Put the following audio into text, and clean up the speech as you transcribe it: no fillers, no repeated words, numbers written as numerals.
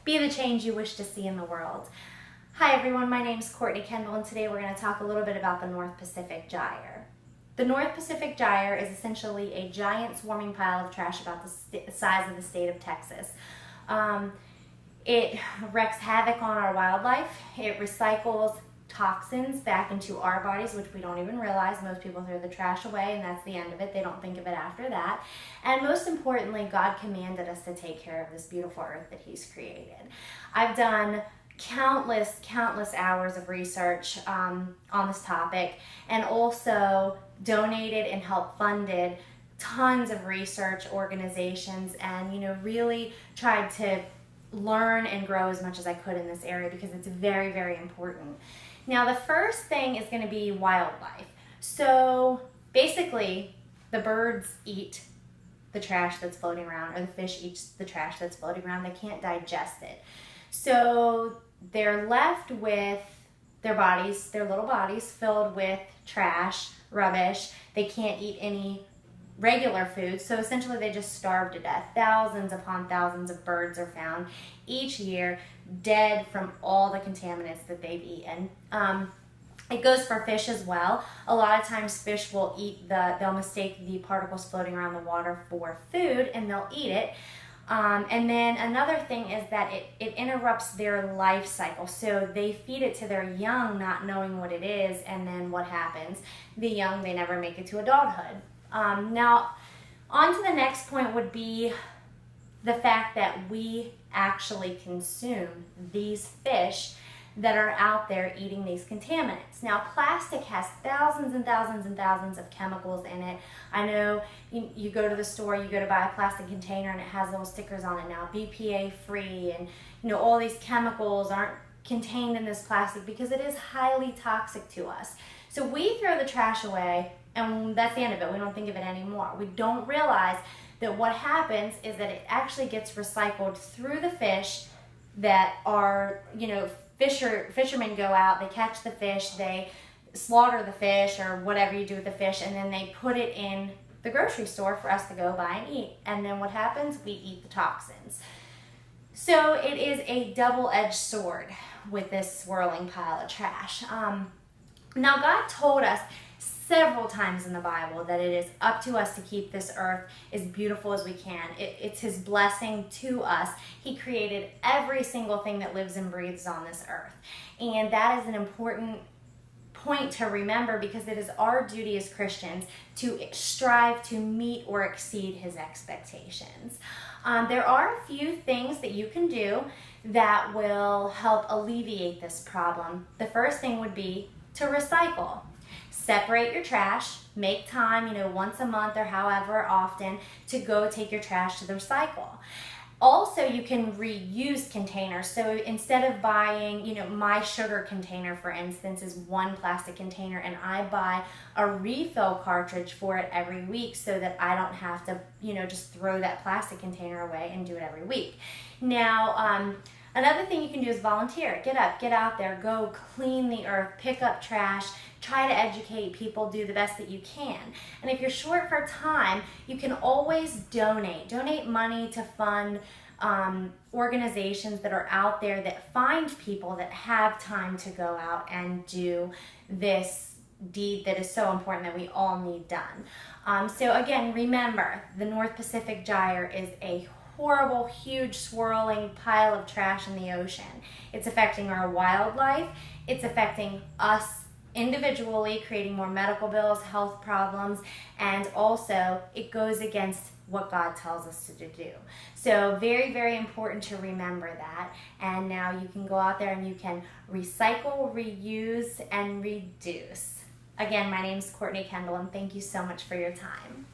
Be the change you wish to see in the world. Hi everyone, my name is Courtney Kendall, and today we're going to talk a little bit about the North Pacific Gyre. The North Pacific Gyre is essentially a giant swarming pile of trash about the size of the state of Texas. It wreaks havoc on our wildlife. It recycles toxins back into our bodies, which we don't even realize. Most people throw the trash away and that's the end of it. They don't think of it after that. And most importantly, God commanded us to take care of this beautiful earth that He's created. I've done countless hours of research on this topic, and also donated and helped funded tons of research organizations, and really tried to learn and grow as much as I could in this area because it's very, very important. Now, the first thing is going to be wildlife. So basically, the birds eat the trash that's floating around, or the fish eats the trash that's floating around. They can't digest it. So they're left with their bodies, their little bodies filled with trash, rubbish. They can't eat any regular food, so essentially they just starve to death. Thousands upon thousands of birds are found each year dead from all the contaminants that they've eaten. It goes for fish as well. A lot of times fish will eat they'll mistake the particles floating around the water for food and they'll eat it. And then another thing is that it interrupts their life cycle. So they feed it to their young not knowing what it is, and then what happens? The young, they never make it to adulthood. Now, on to the next point would be the fact that we actually consume these fish that are out there eating these contaminants. Now, plastic has thousands and thousands and thousands of chemicals in it. I know you go to the store, you go to buy a plastic container, and it has little stickers on it now, BPA free, and all these chemicals aren't contained in this plastic because it is highly toxic to us. So we throw the trash away, and that's the end of it. We don't think of it anymore. We don't realize that what happens is that it actually gets recycled through the fish that are, fishermen go out, they catch the fish, they slaughter the fish or whatever you do with the fish, and then they put it in the grocery store for us to go buy and eat. And then what happens? We eat the toxins. So it is a double-edged sword with this swirling pile of trash. Now, God told us several times in the Bible that it is up to us to keep this earth as beautiful as we can. It's His blessing to us. He created every single thing that lives and breathes on this earth. And that is an important point to remember, because it is our duty as Christians to strive to meet or exceed His expectations. There are a few things that you can do that will help alleviate this problem. The first thing would be to recycle. Separate your trash, make time, once a month or however often, to go take your trash to the recycle. Also, you can reuse containers. So instead of buying, my sugar container, for instance, is one plastic container, and I buy a refill cartridge for it every week so that I don't have to, just throw that plastic container away and do it every week. Now, another thing you can do is volunteer. Get up, get out there, go clean the earth, pick up trash, try to educate people, do the best that you can. And if you're short for time, you can always donate. Donate money to fund organizations that are out there that find people that have time to go out and do this deed that is so important that we all need done. So again, remember, the North Pacific Gyre is a horrible, huge, swirling pile of trash in the ocean. It's affecting our wildlife. It's affecting us individually, creating more medical bills, health problems, and also it goes against what God tells us to do. So very, very important to remember that. And now you can go out there and you can recycle, reuse, and reduce. Again, my name is Courtney Kendall, and thank you so much for your time.